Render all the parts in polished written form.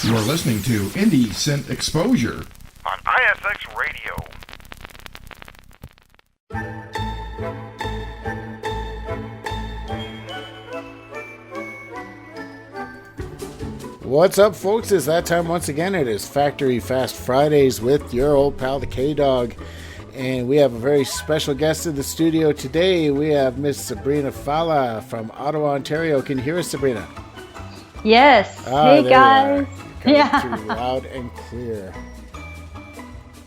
You're listening to Indie Synth Exposure on ISX Radio. What's up, folks? It's that time once again. It is Factory Fast Fridays with your old pal, the K-Dawg. And we have a very special guest in the studio today. We have Miss Sabrina Fallah from Ottawa, Ontario. Can you hear us, Sabrina? Yes. Hey, guys. Yeah. Loud and clear.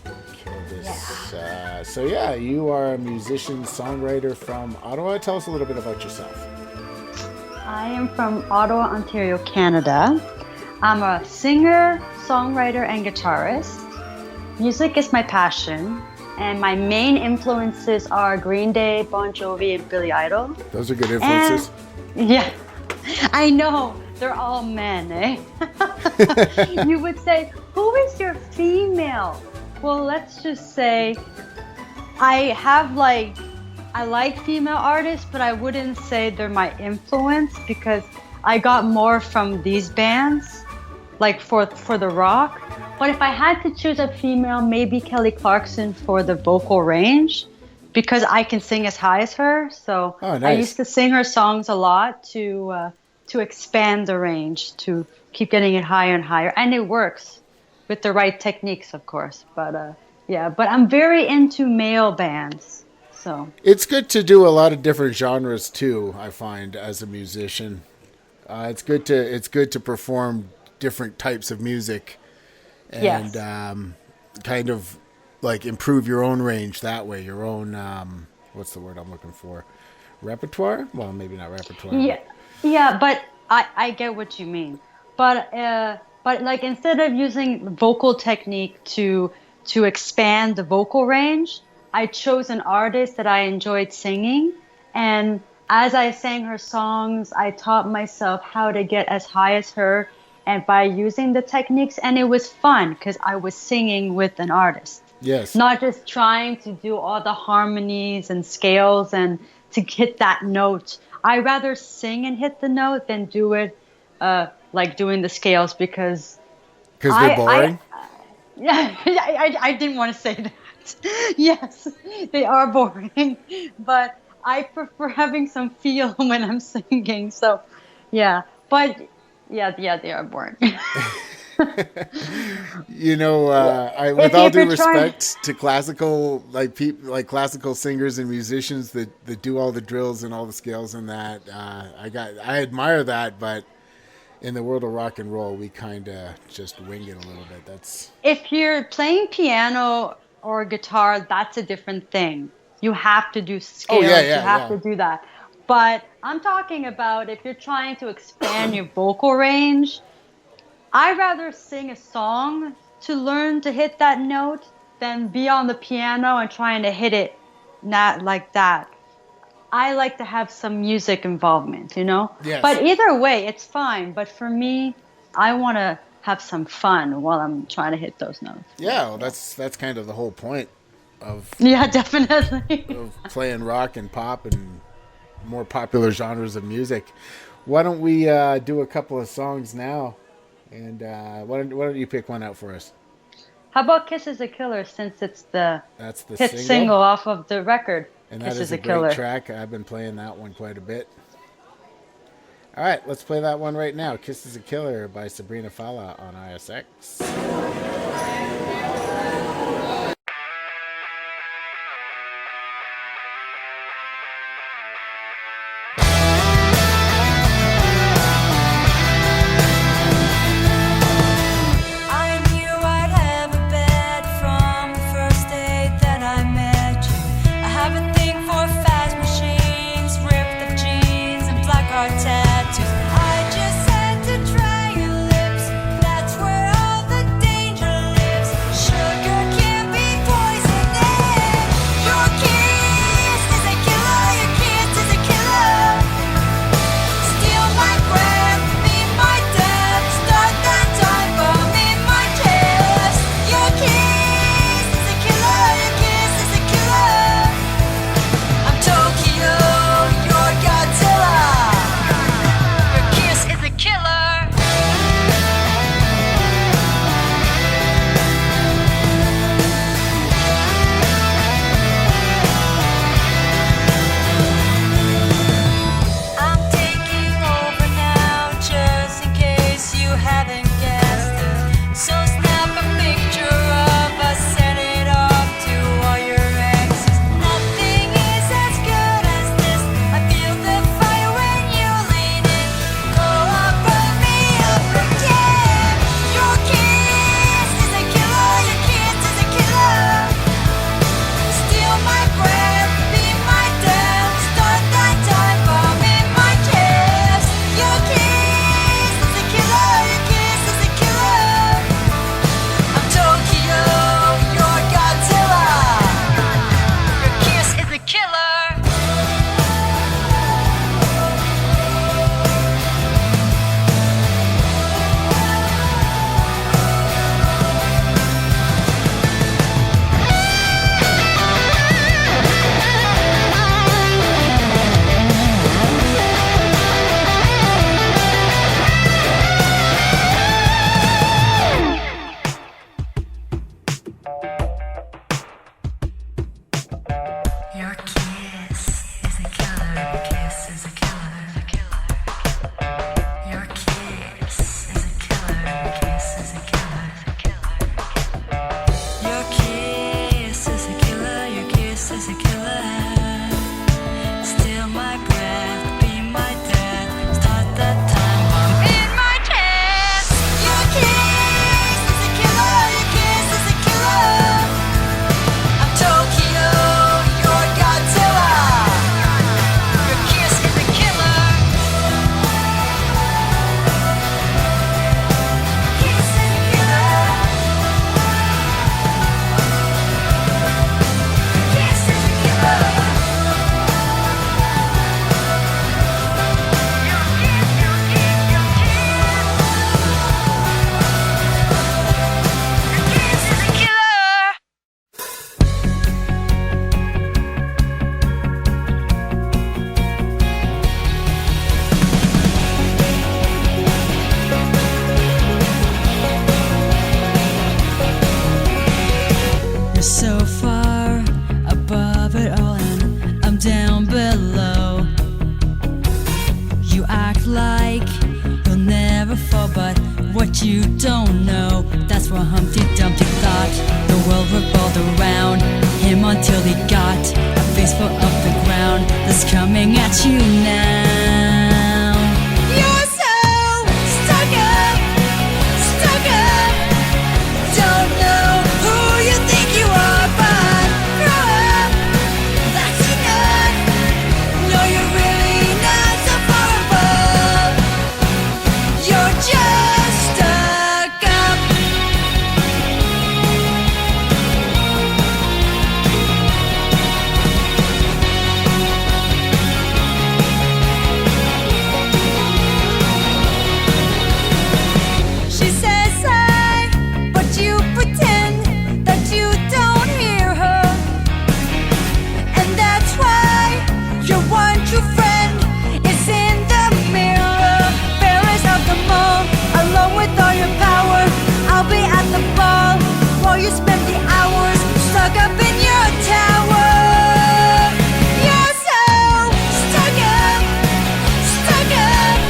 Okay, so you are a musician, songwriter from Ottawa. Tell us a little bit about yourself. I am from Ottawa, Ontario, Canada. I'm a singer, songwriter, and guitarist. Music is my passion, and my main influences are Green Day, Bon Jovi, and Billy Idol. Those are good influences. Yeah, I know. They're all men, eh? You would say, who is your female? Well, let's just say I like female artists, but I wouldn't say they're my influence because I got more from these bands, like for the rock. But if I had to choose a female, maybe Kelly Clarkson for the vocal range, because I can sing as high as her. So nice. I used to sing her songs a lot to expand the range, to keep getting it higher and higher. And it works with the right techniques, of course. But but I'm very into male bands. So it's good to do a lot of different genres too, I find, as a musician. It's good to perform different types of music and kind of like improve your own range that way, your own what's the word I'm looking for? Repertoire? Well, maybe not repertoire. Yeah, but I get what you mean. But like instead of using vocal technique to expand the vocal range, I chose an artist that I enjoyed singing, and as I sang her songs, I taught myself how to get as high as her, and by using the techniques, and it was fun because I was singing with an artist. Yes. Not just trying to do all the harmonies and scales and to hit that note. I rather sing and hit the note than do it like doing the scales because they're boring. I didn't want to say that. Yes, they are boring, but I prefer having some feel when I'm singing. So, yeah, but yeah, they are boring. With all due respect to classical, like classical singers and musicians that do all the drills and all the scales and that, I admire that, but in the world of rock and roll, we kind of just wing it a little bit. If you're playing piano or guitar, that's a different thing. You have to do scales. You have to do that. But I'm talking about if you're trying to expand your vocal range, I'd rather sing a song to learn to hit that note than be on the piano and trying to hit it not like that. I like to have some music involvement, Yes. But either way, it's fine. But for me, I want to have some fun while I'm trying to hit those notes. Yeah, well, that's kind of the whole point of definitely of playing rock and pop and more popular genres of music. Why don't we do a couple of songs now? And why don't you pick one out for us? How about "Kiss Is a Killer" since it's that's the hit single off of the record? And Kiss that is a Killer. Great track. I've been playing that one quite a bit. All right, let's play that one right now. "Kiss Is a Killer" by Sabrina Fallah on ISX. Tattoos. I just had to try your lips. That's where all the danger lives. Sugar can't be what you don't know. That's what Humpty Dumpty thought. The world revolved around him until he got a face full of the ground that's coming at you now. You're so stuck up, stuck up. Don't know who you think you are, but grow up. That's enough. No, you're really not so far above. You're just stuck up. She says hi, but you pretend that you don't hear her. And that's why your one true friend is in the mirror. Fairest of them all, along with all your power. I'll be at the ball while you spend the hours stuck up in your tower. You're so stuck up, stuck up.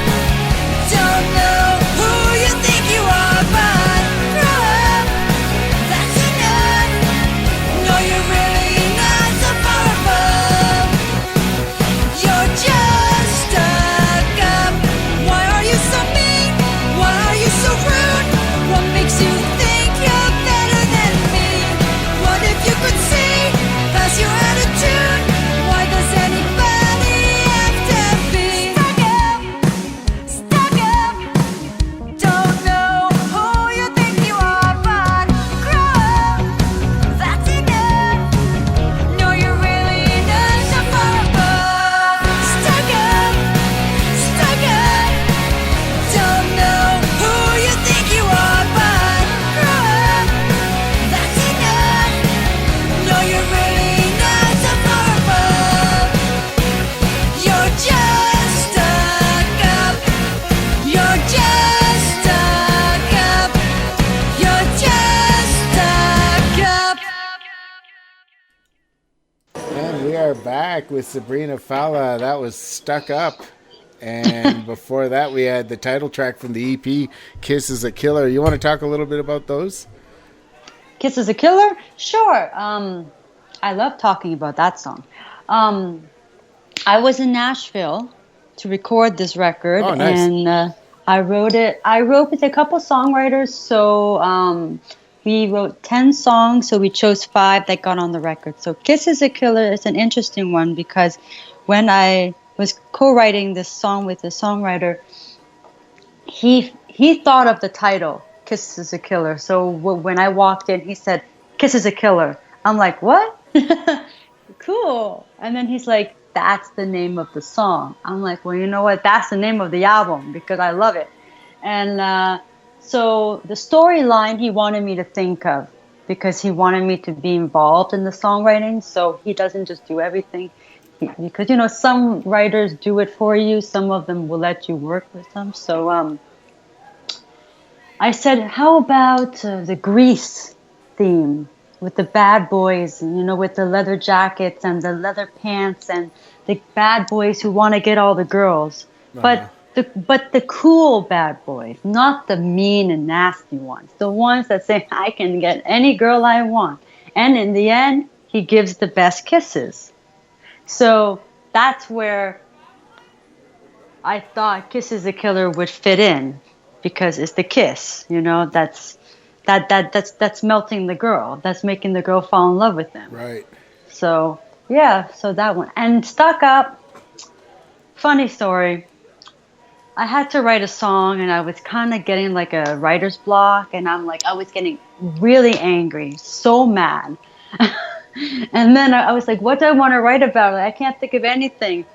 Don't know who you think you are, but grow up. That's enough. No, you're really not so far above. You're just stuck up. Why are you so mean? Why are you so rude? What makes you think you're better than me? What if you could see past your attitude? Why does anybody have to be stuck up? Stuck up. Don't know who you think you are, but grow up. That's enough. No, you're really not so far above. Stuck up, stuck up. Don't know who you think you are, but grow up. That's enough. No, you're really not so far above. You're just stuck up. You're just stuck up. You're just stuck up. And we are back with Sabrina Fallah. That was Stuck Up. And before that, we had the title track from the EP, Kiss is a Killer. You want to talk a little bit about those? Kiss is a Killer? Sure. I love talking about that song. I was in Nashville to record this record, Oh, nice. and I wrote with a couple songwriters. So we wrote 10 songs, so we chose 5 that got on the record. So Kiss is a Killer is an interesting one because when I was co-writing this song with the songwriter, he thought of the title, Kiss is a Killer. So when I walked in, he said, Kiss is a Killer. I'm like, what? Cool. And then he's like, that's the name of the song. I'm like, well, you know what? That's the name of the album because I love it. And so the storyline he wanted me to think of because he wanted me to be involved in the songwriting. So he doesn't just do everything. Because, you know, some writers do it for you. Some of them will let you work with them. So I said, how about the Grease theme with the bad boys, you know, with the leather jackets and the leather pants and the bad boys who want to get all the girls. Uh-huh. But the cool bad boys, not the mean and nasty ones. The ones that say, I can get any girl I want. And in the end, he gives the best kisses. So that's where I thought Kiss is a Killer would fit in because it's the kiss, you know, that's melting the girl. That's making the girl fall in love with them. Right. So, yeah, so that one. And Stuck Up, funny story. I had to write a song and I was kind of getting like a writer's block and I was getting really angry, so mad. And then I was like, what do I want to write about? I can't think of anything.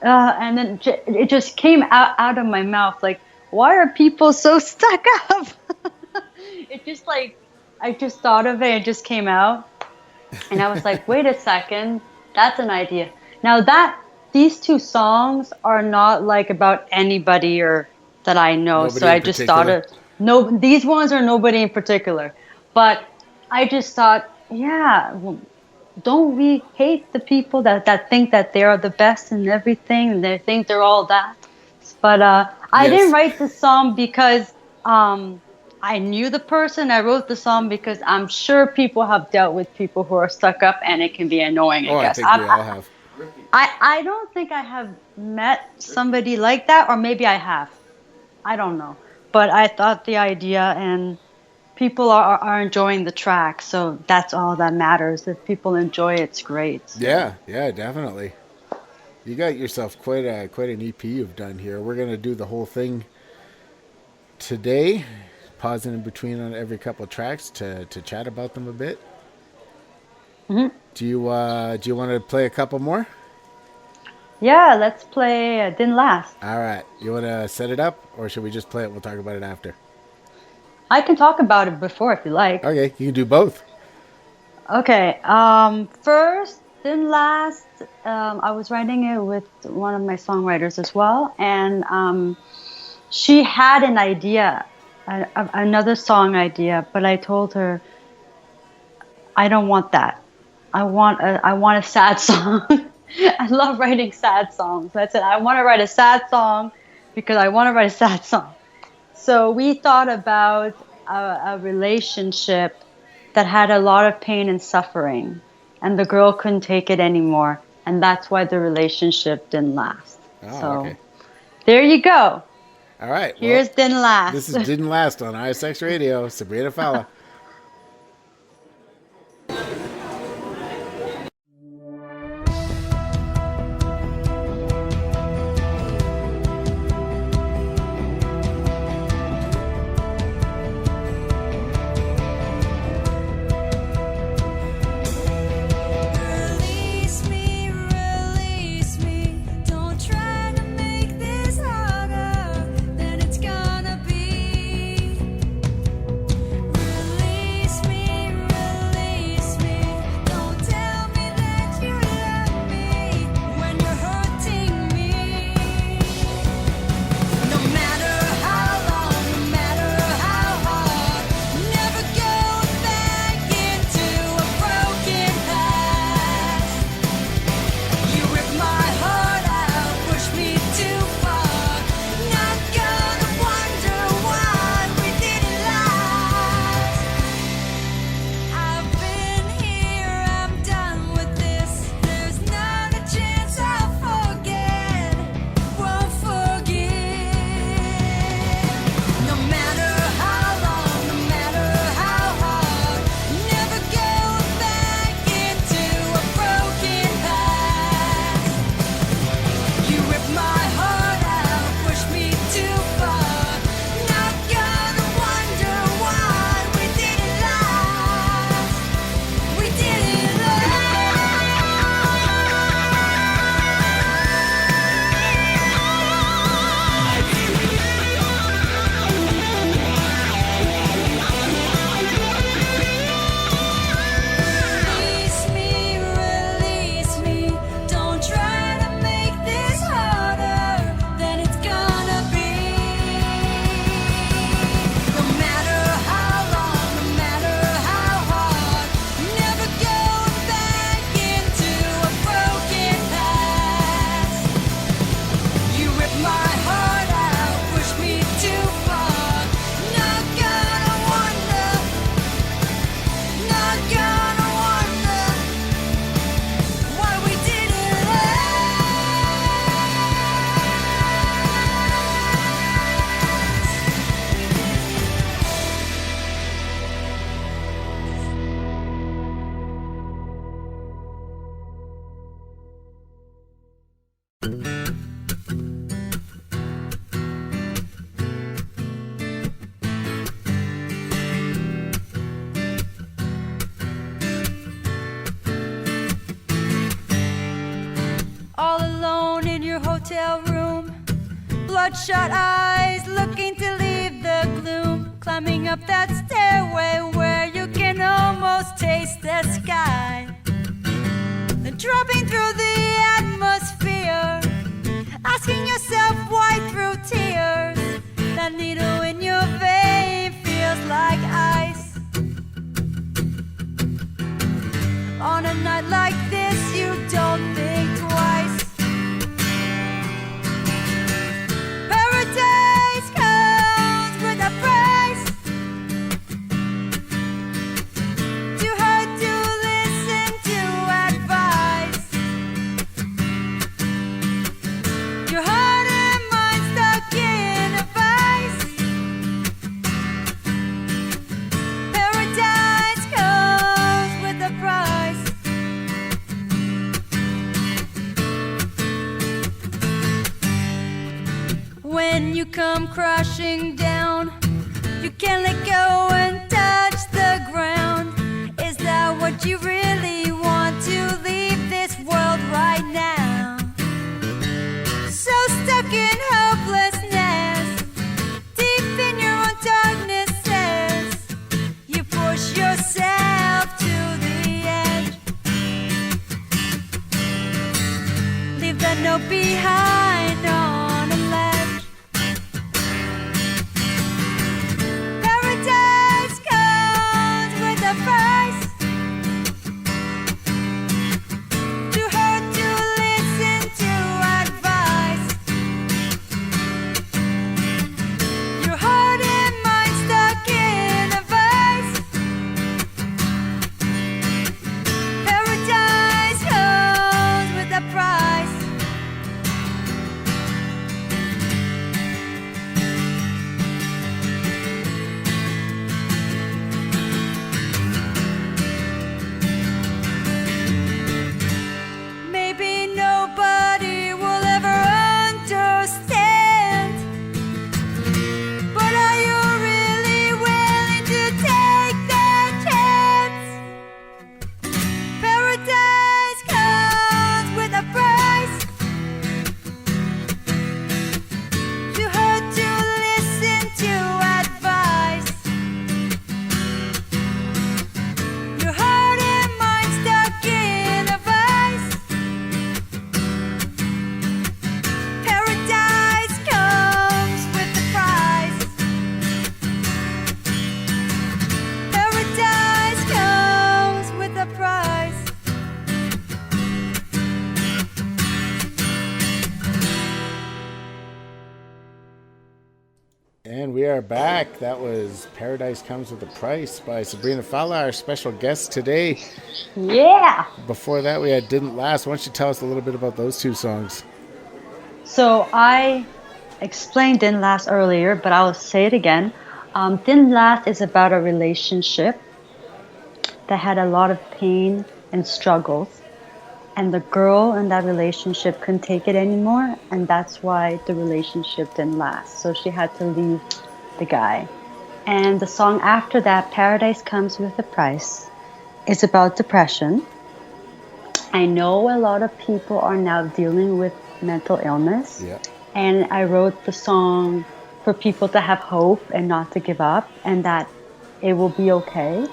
And then it just came out of my mouth like, why are people so stuck up? It just like, I just thought of it. It just came out. And I was like, wait a second. That's an idea. Now these 2 songs are not like about anybody or that I know. Nobody so I in just particular? thought these ones are nobody in particular. But I just thought, yeah, well, don't we hate the people that think that they are the best in everything and they think they're all that? But I Yes. didn't write this song because I knew the person. I wrote the song because I'm sure people have dealt with people who are stuck up, and it can be annoying. I guess. I think we all have. I don't think I have met somebody like that, or maybe I have. I don't know. But I thought the idea, and people are enjoying the track, so that's all that matters. If people enjoy it, it's great. Yeah, definitely. You got yourself quite an EP you've done here. We're gonna do the whole thing today, pausing in between on every couple of tracks to chat about them a bit. Mm-hmm. Do you want to play a couple more? Yeah, let's play Didn't Last. All right. You want to set it up, or should we just play it? We'll talk about it after. I can talk about it before if you like. Okay, you can do both. Okay. First, Didn't Last. I was writing it with one of my songwriters as well, and she had an idea, another song idea, but I told her, I don't want that. I want a sad song. I love writing sad songs. I said, I want to write a sad song because I want to write a sad song. So we thought about a relationship that had a lot of pain and suffering, and the girl couldn't take it anymore, and that's why the relationship didn't last. Okay. There you go. All right. Here's Didn't Last. This is Didn't Last on ISX Radio. Sabrina Fallah. hotel room, bloodshot eyes looking to leave the gloom, climbing up that stairway where you can almost taste the sky, then dropping through the atmosphere, asking yourself why through tears that needle in your vein feels like ice. On a night like this you don't think twice. Paradise comes with a price. crashing down. You can't let go and touch the ground. Is that what you really want, to leave this world right now? So stuck in hopelessness, deep in your own darknesses, you push yourself to the edge. Leave that note behind on a ledge. Paradise comes with a price. Too hard to listen to advice. Your heart and mind stuck in a vice. Paradise comes with a price. Maybe nobody will ever understand, but are you really willing to take that chance? Paradise comes with a price. Too hard to listen to advice. Your heart and mind stuck in a vice. Paradise comes with the price. Paradise comes with a price. And we are back. That was Paradise Comes with a Price by Sabrina Fallah, our special guest today. Yeah. Before that, we had Didn't Last. Why don't you tell us a little bit about those two songs? So I explained Didn't Last earlier, but I'll say it again. Didn't Last is about a relationship that had a lot of pain and struggles. And the girl in that relationship couldn't take it anymore. And that's why the relationship didn't last. So she had to leave the guy. And the song after that, Paradise Comes with a Price, is about depression. I know a lot of people are now dealing with mental illness. Yeah. And I wrote the song for people to have hope and not to give up, and that it will be okay.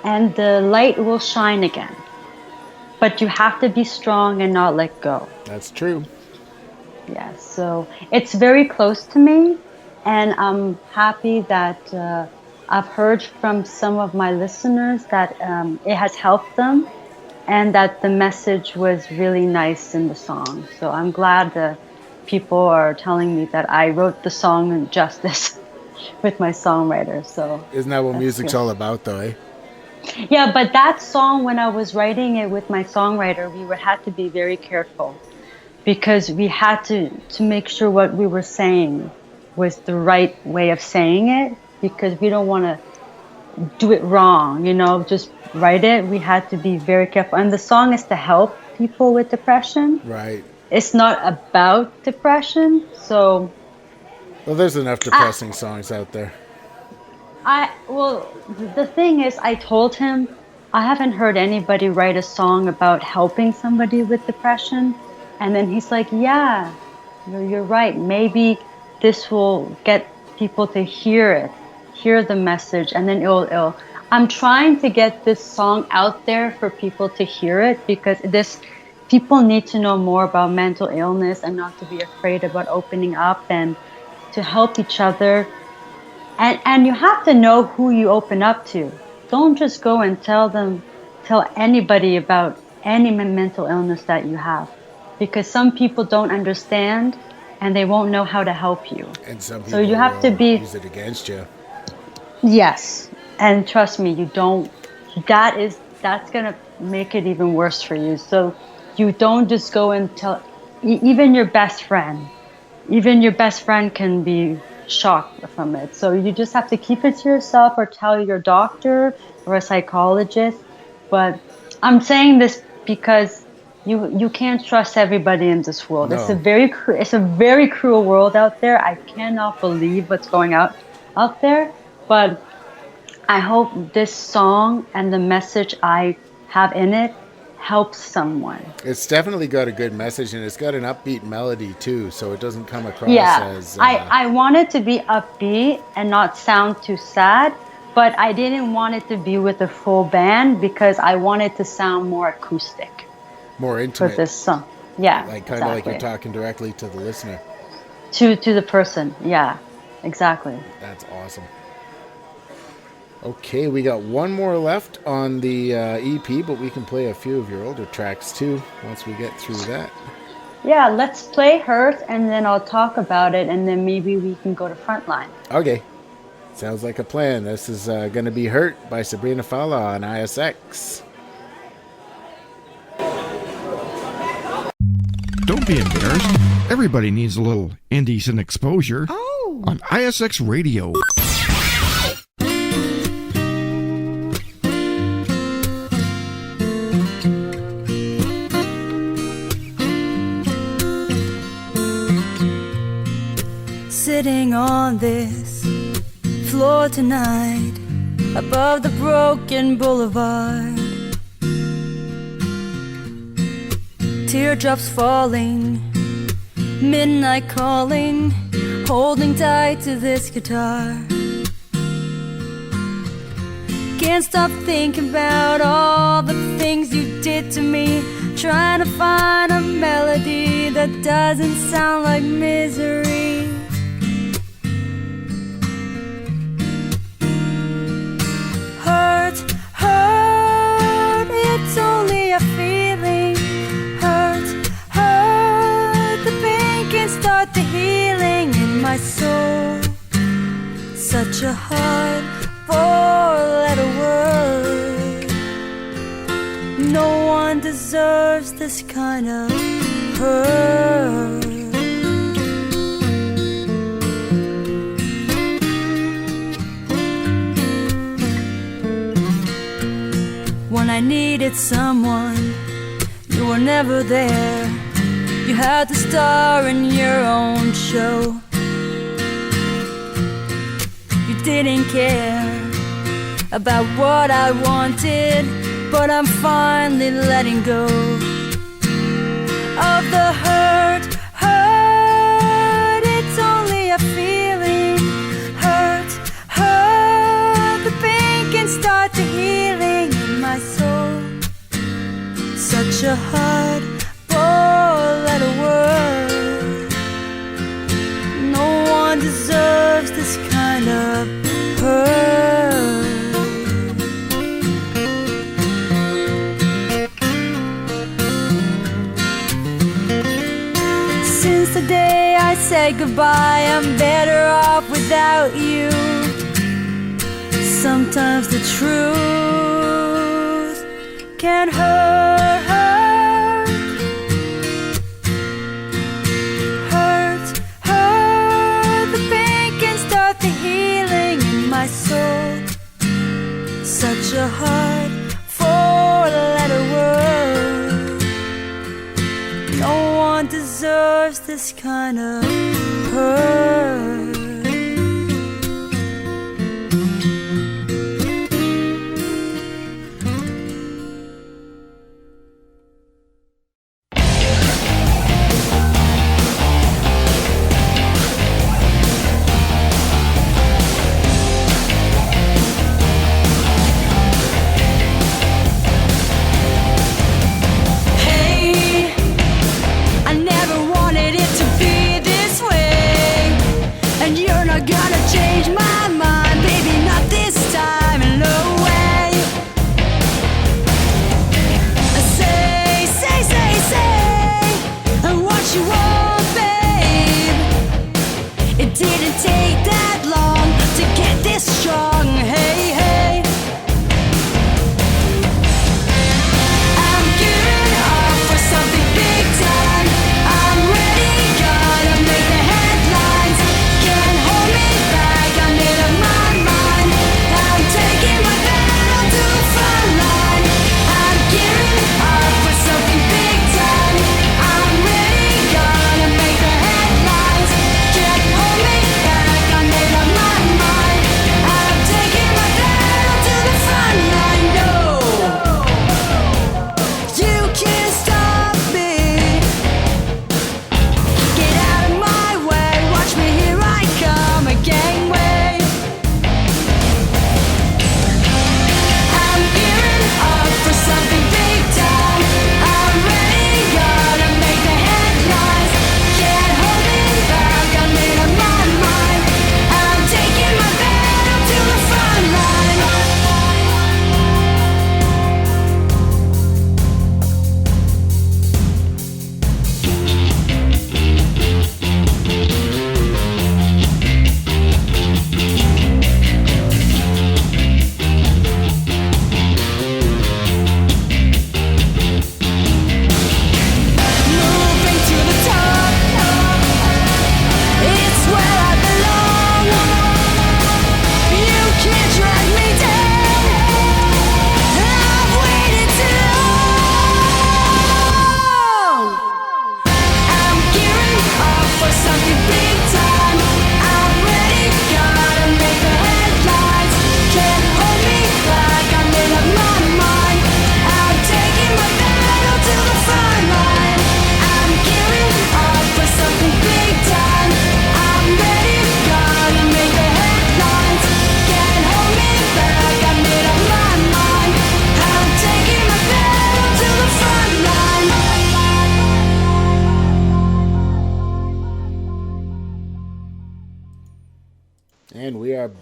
And the light will shine again. But you have to be strong and not let go. That's true. Yeah, so it's very close to me, and I'm happy that I've heard from some of my listeners that it has helped them, and that the message was really nice in the song. So I'm glad that people are telling me that I wrote the song justice with my songwriter. So isn't that what that's music's good. all about, though, eh? Yeah, but that song, when I was writing it with my songwriter, we had to be very careful, because we had to make sure what we were saying was the right way of saying it, because we don't want to do it wrong, just write it. We had to be very careful. And the song is to help people with depression. Right. It's not about depression. So, well, there's enough depressing songs out there. The thing is, I told him I haven't heard anybody write a song about helping somebody with depression. And then he's like, yeah, you're right. Maybe this will get people to hear the message. And then it'll I'm trying to get this song out there for people to hear it, because people need to know more about mental illness and not to be afraid about opening up, and to help each other. And you have to know who you open up to. Don't just go and tell anybody about any mental illness that you have, because some people don't understand and they won't know how to help you. And some people so you have to be use it against you. Yes, and trust me, you don't. That's gonna make it even worse for you. So you don't just go and tell even your best friend. Even your best friend can be shocked from it. So you just have to keep it to yourself, or tell your doctor or a psychologist. But I'm saying this because You can't trust everybody in this world. No. It's a very cruel world out there. I cannot believe what's going out there. But I hope this song and the message I have in it helps someone. It's definitely got a good message, and it's got an upbeat melody too, so it doesn't come across as... I want it to be upbeat and not sound too sad, but I didn't want it to be with a full band because I wanted to sound more acoustic. More intimate. For this song. Yeah, like kind of like you're talking directly to the listener. To the person, yeah, exactly. That's awesome. Okay, we got one more left on the EP, but we can play a few of your older tracks too once we get through that. Yeah, let's play Hurt, and then I'll talk about it, and then maybe we can go to Frontline. Okay, sounds like a plan. This is going to be Hurt by Sabrina Fallah on ISX. Don't be embarrassed. Everybody needs a little indecent exposure on ISX Radio. Sitting on this floor tonight, above the broken boulevard, teardrops falling, midnight calling, holding tight to this guitar. Can't stop thinking about all the things you did to me, trying to find a melody that doesn't sound like misery. Hurt, hurt, it's only a feeling. The pain can start the healing in my soul. Such a hard four-letter word. No one deserves this kind of hurt. When I needed someone, you were never there. You had to star in your own show. You didn't care about what I wanted, but I'm finally letting go of the hurt, hurt, it's only a feeling. Hurt, hurt, the pain can start the healing in my soul. Such a hard four-letter word. No one deserves this kind of hurt. Since the day I said goodbye, I'm better off without you. Sometimes the truth can hurt. Such a hard four-letter word. No one deserves this kind of hurt. Gonna change my mind, baby, not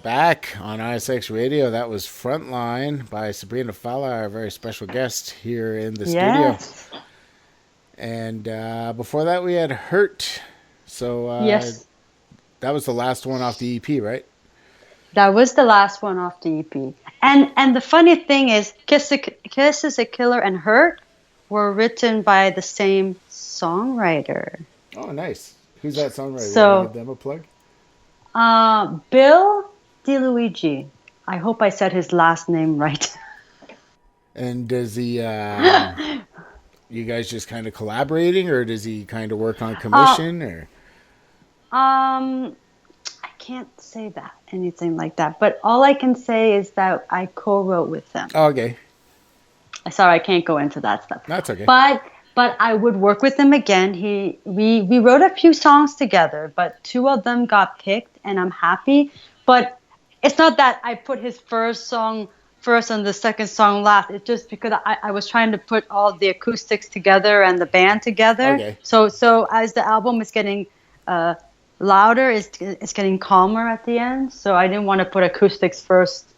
back on ISX Radio. That was Frontline by Sabrina Fallah, our very special guest here in the studio. And before that, we had Hurt. So yes, that was the last one off the EP, right? That was the last one off the EP. And the funny thing is, Kiss is a Killer and Hurt were written by the same songwriter. Oh, nice. Who's that songwriter? So, give them a plug? Bill DeLuigi. I hope I said his last name right. And does he, you guys just kind of collaborating, or does he kind of work on commission, or? I can't say anything like that, but all I can say is that I co-wrote with them. Oh, okay. Sorry, I can't go into that stuff. That's okay. But I would work with him again. We wrote a few songs together, but 2 of them got picked, and I'm happy. But it's not that I put his first song first and the second song last. It's just because I was trying to put all the acoustics together and the band together. Okay. So as the album is getting louder, it's getting calmer at the end. So I didn't want to put acoustics first.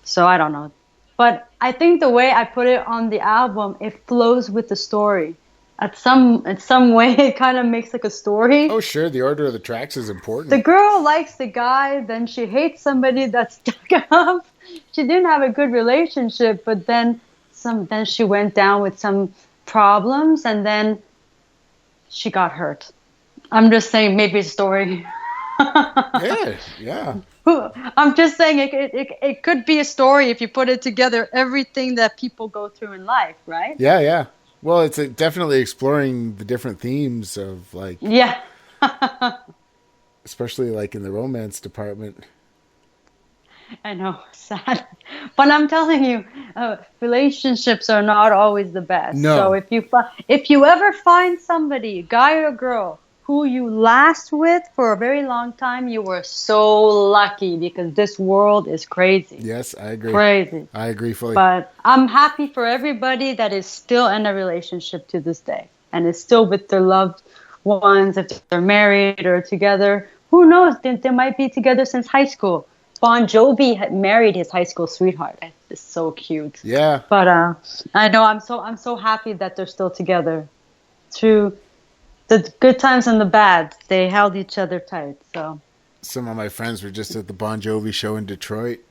So I don't know. But I think the way I put it on the album, it flows with the story. In some way, it kind of makes like a story. Oh, sure. The order of the tracks is important. The girl likes the guy, then she hates somebody that's stuck up. She didn't have a good relationship, but then she went down with some problems, and then she got hurt. I'm just saying, maybe a story. Yeah. I'm just saying it could be a story if you put it together, everything that people go through in life, right? Yeah. Well, it's definitely exploring the different themes of like... Yeah. especially like in the romance department. I know, sad. But I'm telling you, relationships are not always the best. No. So if you ever find somebody, guy or girl, who you last with for a very long time, you were so lucky, because this world is crazy. Yes, I agree. Crazy. I agree fully. But I'm happy for everybody that is still in a relationship to this day and is still with their loved ones, if they're married or together. Who knows? They might be together since high school. Bon Jovi had married his high school sweetheart. It's so cute. Yeah. But I know I'm so happy that they're still together. Through the good times and the bad, they held each other tight. So some of my friends were just at the Bon Jovi show in Detroit.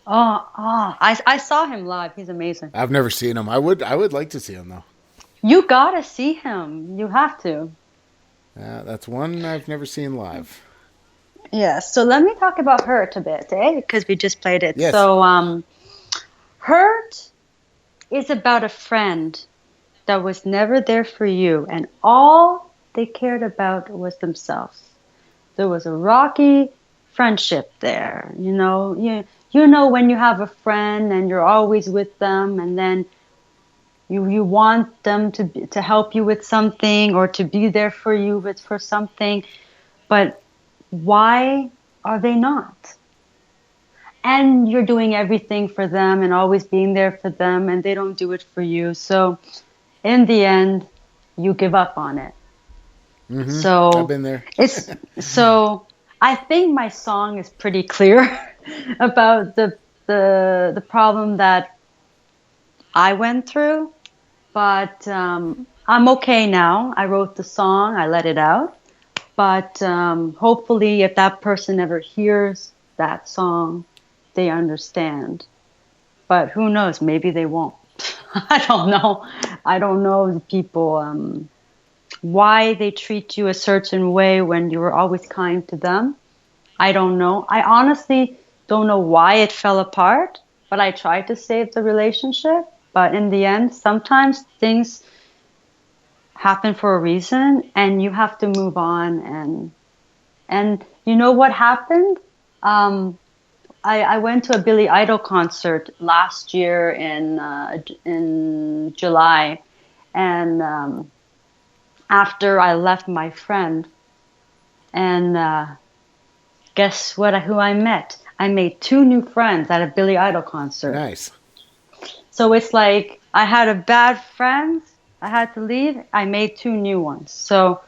I saw him live. He's amazing. I've never seen him. I would like to see him though. You gotta see him. You have to. Yeah, that's one I've never seen live. Yeah. So let me talk about Hurt a bit, because we just played it. Yes. So Hurt is about a friend that was never there for you, and all they cared about was themselves. There was a rocky friendship there. You know when you have a friend and you're always with them, and then you want them to help you with something or to be there for you for something, but why are they not? And you're doing everything for them and always being there for them, and they don't do it for you. So in the end, you give up on it. Mm-hmm. So I've been there. So I think my song is pretty clear about the problem that I went through, but I'm okay now. I wrote the song, I let it out, but hopefully if that person ever hears that song, they understand. But who knows? Maybe they won't. I don't know. I don't know the people, why they treat you a certain way when you were always kind to them. I don't know. I honestly don't know why it fell apart, but I tried to save the relationship. But in the end, sometimes things happen for a reason, and you have to move on. And you know what happened? I went to a Billy Idol concert last year in July, and after I left my friend, and guess what? Who I met? I made 2 new friends at a Billy Idol concert. Nice. So it's like I had a bad friend. I had to leave. I made 2 new ones. So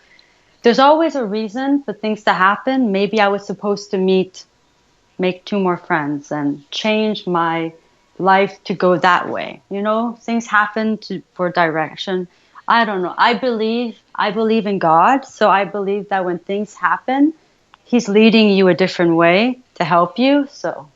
there's always a reason for things to happen. Maybe I was supposed to meet make 2 more friends and change my life to go that way. Things happen for direction. I don't know. I believe in God, so I believe that when things happen, He's leading you a different way to help you. So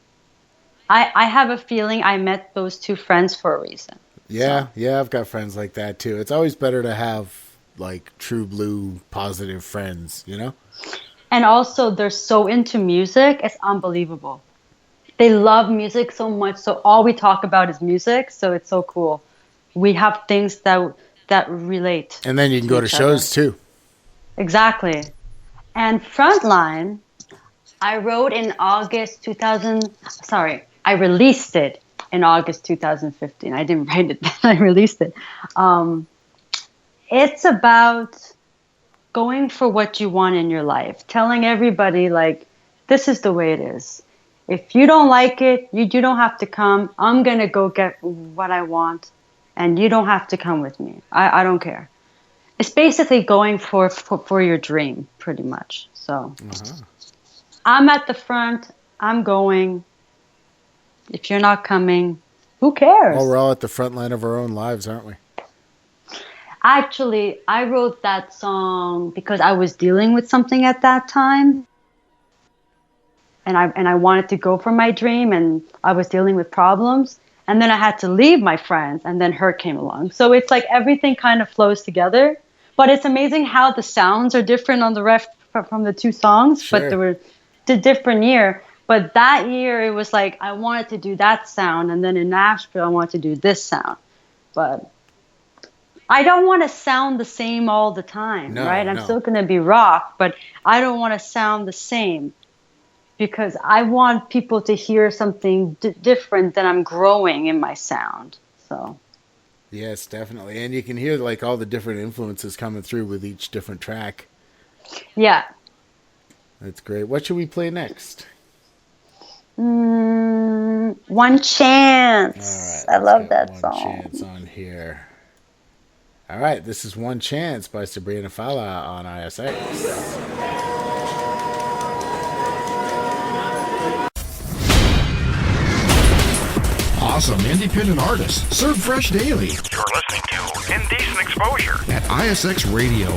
I have a feeling I met those 2 friends for a reason. Yeah, I've got friends like that too. It's always better to have like true blue positive friends, And also they're so into music, it's unbelievable. They love music so much, so all we talk about is music, so it's so cool. We have things that relate. And then you can go to shows too. Exactly. And Frontline, I wrote in August 2000, I released it in August 2015. I didn't write it, I released it. It's about going for what you want in your life, telling everybody, like, this is the way it is. If you don't like it, you don't have to come. I'm going to go get what I want, and you don't have to come with me. I don't care. It's basically going for your dream, pretty much. So I'm at the front. I'm going. If you're not coming, who cares? Well, we're all at the front line of our own lives, aren't we? Actually, I wrote that song because I was dealing with something at that time. And I wanted to go for my dream, and I was dealing with problems. And then I had to leave my friends, and then her came along. So it's like everything kind of flows together. But it's amazing how the sounds are different on the ref from the 2 songs. Sure. But they were a different year. But that year, it was like I wanted to do that sound. And then in Nashville, I wanted to do this sound. But I don't want to sound the same all the time, right? I'm still going to be rock, but I don't want to sound the same. Because I want people to hear something different, that I'm growing in my sound. So, yes, definitely, and you can hear like all the different influences coming through with each different track. Yeah, that's great. What should we play next? One Chance. All right, I love that song. One Chance on here. All right, this is One Chance by Sabrina Fallah on ISX. Awesome independent artists served fresh daily. You're listening to Indecent Exposure at ISX Radio.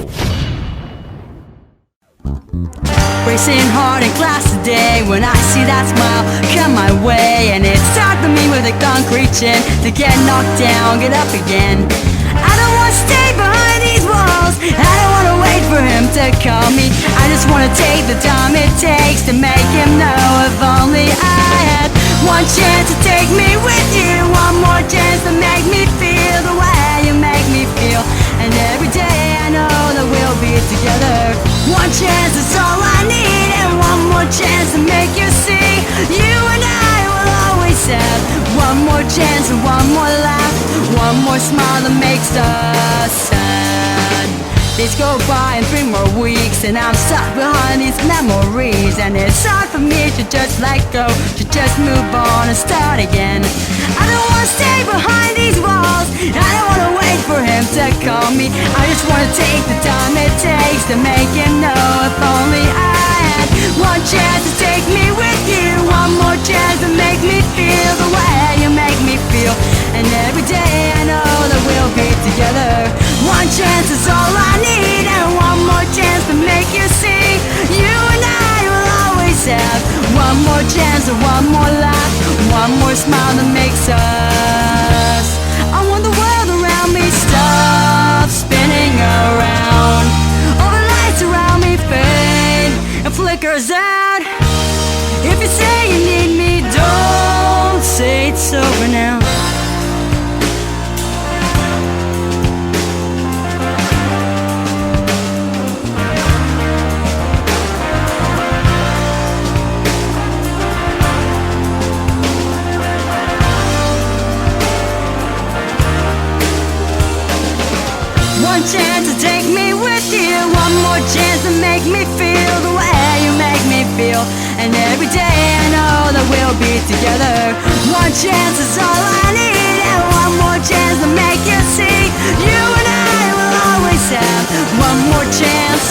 Racing hard in class today when I see that smile come my way, and it's time for me with a concrete chin to get knocked down, get up again. I don't want to stay behind these walls, I don't want to wait for him to call me. I just want to take the time it takes to make him know. If only I had one chance to take me with you, one more chance to make me feel the way you make me feel. And every day I know that we'll be together. One chance is all I need, and one more chance to make you see. You and I will always have one more chance and one more laugh, one more smile that makes us sad. Days go by and 3 more weeks, and I'm stuck behind these memories. And it's hard for me to just let go, to just move on and start again. I don't want to stay behind these walls, I don't want to wait for him to call me. I just want to take the time it takes to make him know. If only I had one chance to take me with you, one more chance to make me feel the way you make me feel. And every day I know that we'll be together. One chance is all I need, and one more chance to make you see. You and I will always have one more chance and one more laugh, one more smile that makes us. I want the world around me stop spinning around. All the lights around me fade and flickers out. If you say you need me, don't say it's over now. One chance to take me with you, one more chance to make me feel the way you make me feel. And every day I know that we'll be together. One chance is all I need, and one more chance to make you see. You and I will always have one more chance.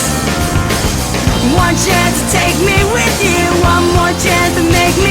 One chance to take me with you, one more chance to make me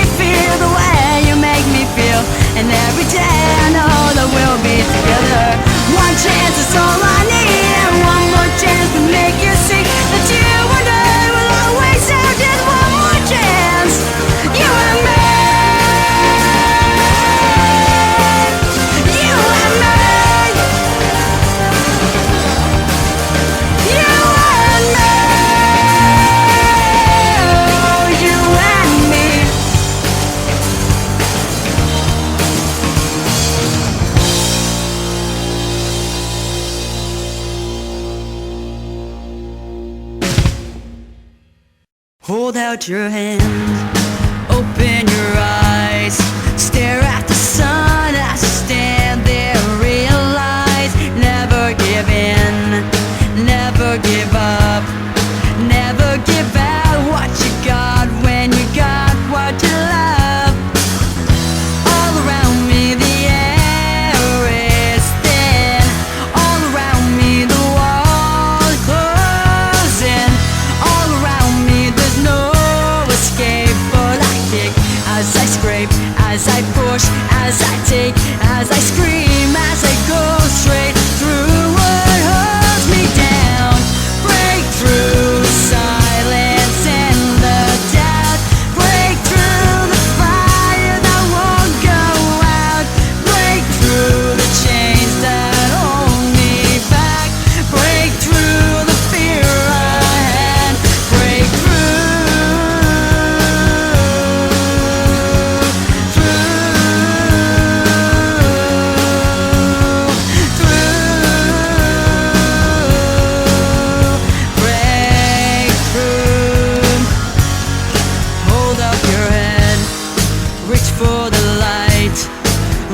out your hand. Open your eyes, stare at the sun as you stand there. Realize, never give in, never give up, never give out what you got when you got what you love. All around me the air is thin, all around me the walls closing, all around me there's no escape. But I kick as I scrape, as I push, as I take, as I scream, as I go straight through what holds me down. Break through silence and the doubt, break through the fire that won't go out, break through the chains that hold me back, break through the fear I had, break breakthrough. Hold up your head, reach for the light.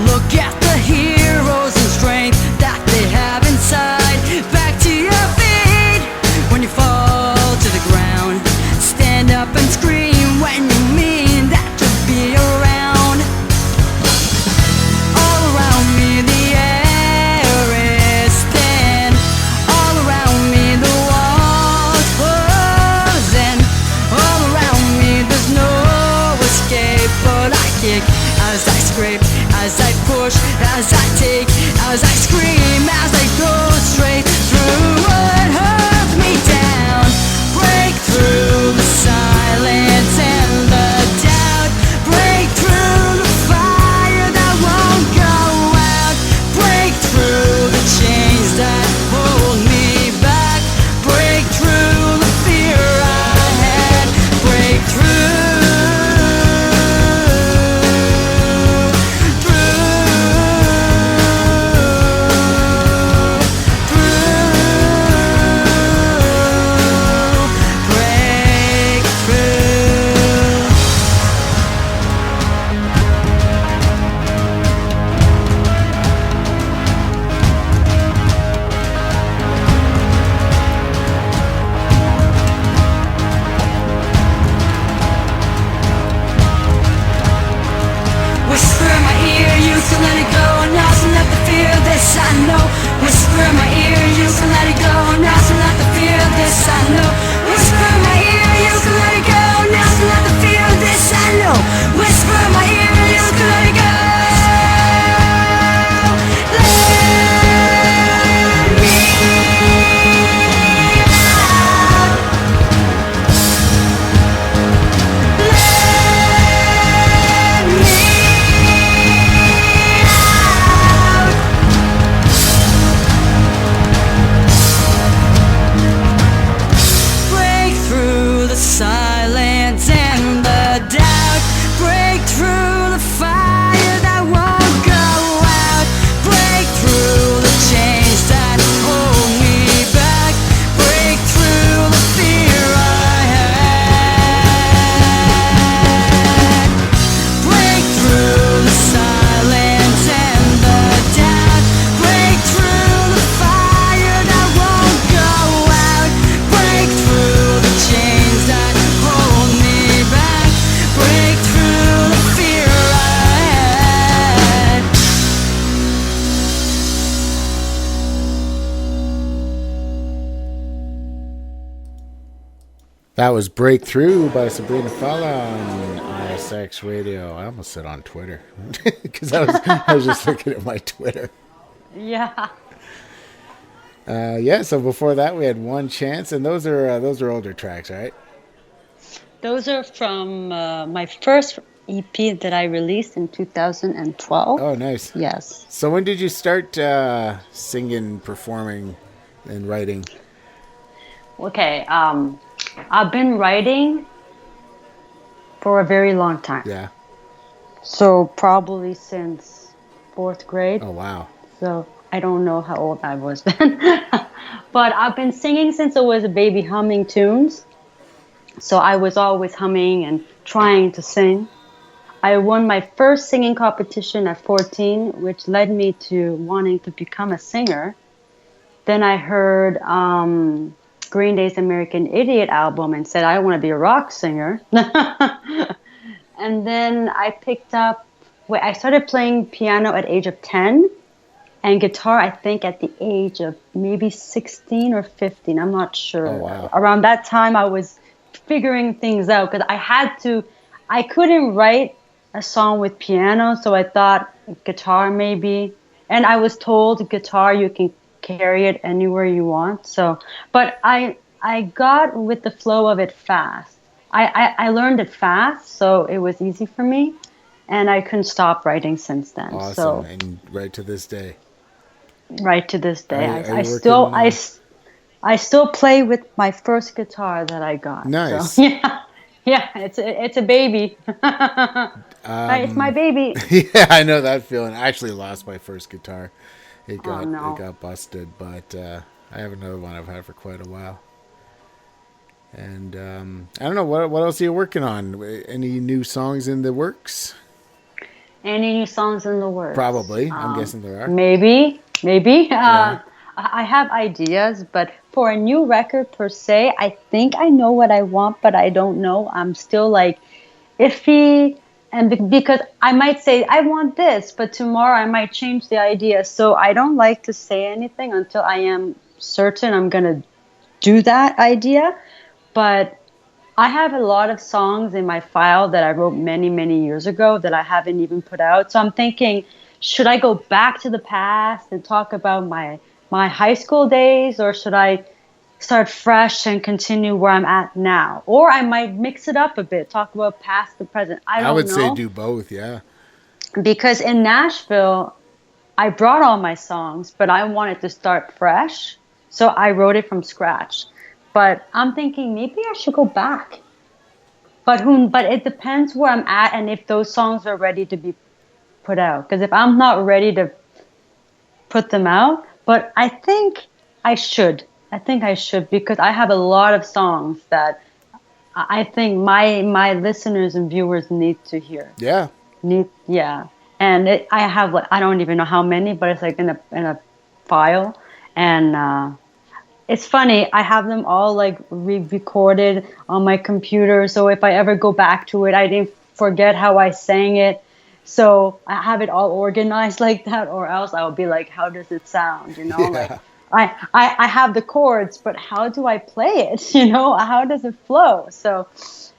Look at the heroes and strength that they have inside. Back to your feet when you fall to the ground. Stand up and scream when you mean that you'll be around. All around me the air is thin, all around me the walls closing, all around me there's no escape. But I kick as I scrape, as I push, as I take, as I scream, as I go straight through what holds me down. Break through the silence and the doubt, break through the fire that won't go out, break through the chains that hold me back, break through the fear I had, break through. Whisper in my ear, you can let it go, now so let the fear this I know. Whisper in my ear, you can let it go, now so let the fear this I know. Whisper in my ear, you can let it go, now so let the fear this I know. Whisper in my ear, you can let it go. Let me out. Let me break through the silence and the doubt, break through the fire that won't go out, break through the chains that hold me back, break through the fear I had, break through the silence and the doubt, break through the fire that won't go out, break through the chains that hold me back, break through the fear I had. That was Breakthrough by Sabrina Fallah on ISX Radio. I almost said on Twitter because I was just looking at my Twitter. Yeah. So before that we had One Chance, and those are older tracks, right? Those are from my first EP that I released in 2012. Oh, nice. Yes. So when did you start singing, performing, and writing? Okay. I've been writing for a very long time. Yeah. So probably since 4th grade. Oh, wow. So I don't know how old I was then. But I've been singing since I was a baby, humming tunes. So I was always humming and trying to sing. I won my first singing competition at 14, which led me to wanting to become a singer. Then I heard Green Day's American Idiot album and said, I want to be a rock singer. And then I I started playing piano at age of 10 and guitar, I think, at the age of maybe 16 or 15. I'm not sure. Oh, wow. Around that time, I was figuring things out because I couldn't write a song with piano, so I thought guitar maybe. And I was told guitar, you can carry it anywhere you want. So, but I got with the flow of it fast. I learned it fast, so it was easy for me, and I couldn't stop writing since then. Awesome, So, and right to this day. right to this day, Are I you still working, I still play with my first guitar that I got. Nice. So, yeah, it's a baby. It's my baby. Yeah, I know that feeling. I actually lost my first guitar. It got no. it got busted, but I have another one I've had for quite a while. And I don't know what else are you working on? Any new songs in the works? Any new songs in the works? Probably. I'm guessing there are. Maybe. Yeah. I have ideas, but for a new record per se, I think I know what I want, but I don't know. I'm still like iffy, and because I might say I want this, but tomorrow I might change the idea. So I don't like to say anything until I am certain I'm gonna do that idea. But I have a lot of songs in my file that I wrote many, many years ago that I haven't even put out. So I'm thinking, should I go back to the past and talk about my high school days, or should I start fresh and continue where I'm at now? Or I might mix it up a bit, talk about past and present. I don't know. I would say do both, yeah. Because in Nashville, I brought all my songs, but I wanted to start fresh. So I wrote it from scratch. But I'm thinking maybe I should go back. But it depends where I'm at and if those songs are ready to be put out. Because if I'm not ready to put them out, but I think I should. Because I have a lot of songs that I think my listeners and viewers need to hear. Yeah. And I have I don't even know how many, but it's like in a file, and it's funny. I have them all like re-recorded on my computer, so if I ever go back to it, I didn't forget how I sang it. So I have it all organized like that, or else I'll be like, how does it sound? You know, Yeah. like I have the chords, but how do I play it? You know, how does it flow? So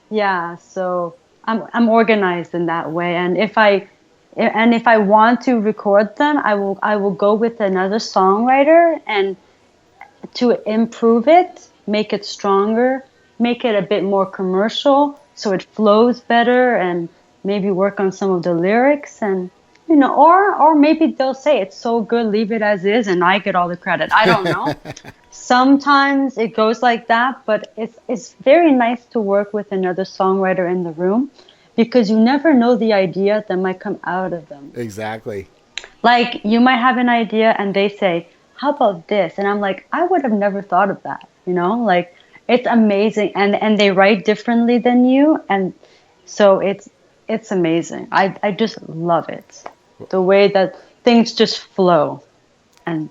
yeah, so I'm organized in that way. And if I want to record them, I will go with another songwriter and to improve it, make it stronger, make it a bit more commercial so it flows better, and maybe work on some of the lyrics, and you know, or maybe they'll say it's so good, leave it as is, and I get all the credit. I don't know. Sometimes it goes like that, but it's very nice to work with another songwriter in the room, because you never know the idea that might come out of them. Exactly. Like you might have an idea and they say, how about this? And I'm like, I would have never thought of that. You know, like it's amazing. And they write differently than you. And so it's amazing. I just love it. The way that things just flow and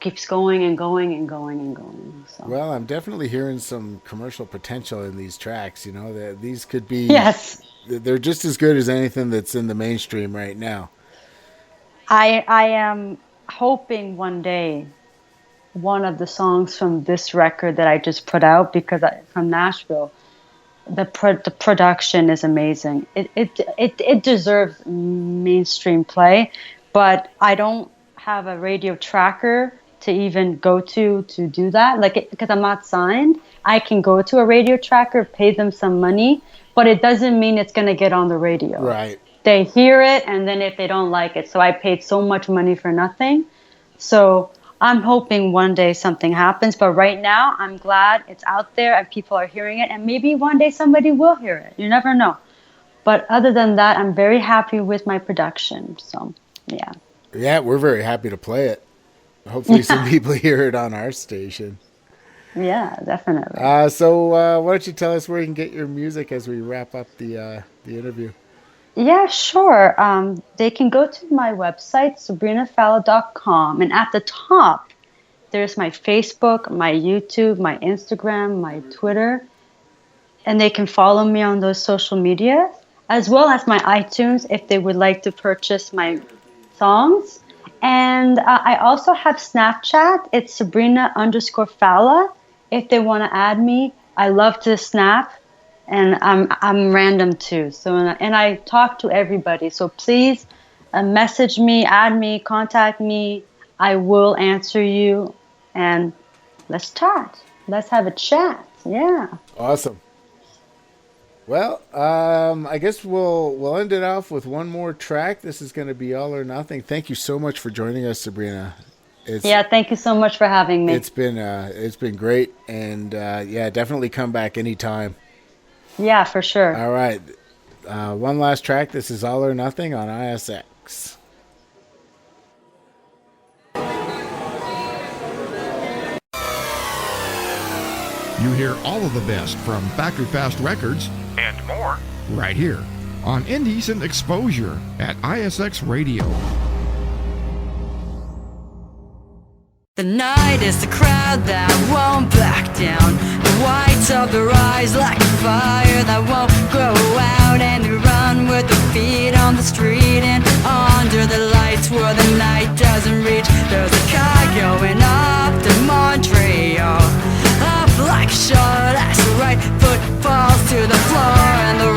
keeps going and going and going and going. So. Well, I'm definitely hearing some commercial potential in these tracks. You know, that these could be. Yes. They're just as good as anything that's in the mainstream right now. I am hoping one day one of the songs from this record that I just put out, because from Nashville, the production is amazing. It deserves mainstream play, but I don't have a radio tracker to even go to do that. Like, because I'm not signed, I can go to a radio tracker, pay them some money, but it doesn't mean it's going to get on the radio. Right. They hear it, and then if they don't like it, so I paid so much money for nothing. So I'm hoping one day something happens, but right now I'm glad it's out there and people are hearing it, and maybe one day somebody will hear it. You never know. But other than that, I'm very happy with my production. So, yeah. Yeah, we're very happy to play it. Hopefully some people hear it on our station. Yeah, definitely. So why don't you tell us where you can get your music as we wrap up the interview? Yeah, sure. They can go to my website, sabrinafallah.com, and at the top, there's my Facebook, my YouTube, my Instagram, my Twitter, and they can follow me on those social media, as well as my iTunes if they would like to purchase my songs. And I also have Snapchat. It's Sabrina_Fallah. If they want to add me, I love to snap, and I'm random too. So and I talk to everybody. So please message me, add me, contact me. I will answer you, and let's chat. Let's have a chat. Yeah. Awesome. Well, I guess we'll end it off with one more track. This is going to be All or Nothing. Thank you so much for joining us, Sabrina. Thank you so much for having me. It's been great, and definitely come back anytime. Yeah, for sure. All right, one last track. This is All or Nothing on ISX. You hear all of the best from Factory Fast Records And more. right here on Indecent Exposure at ISX Radio. The night is the crowd that won't back down. The whites of their eyes like a fire that won't go out. And they run with their feet on the street and under the lights where the night doesn't reach. There's a car going up to Montreal, up like a shot as the right foot falls to the floor, and the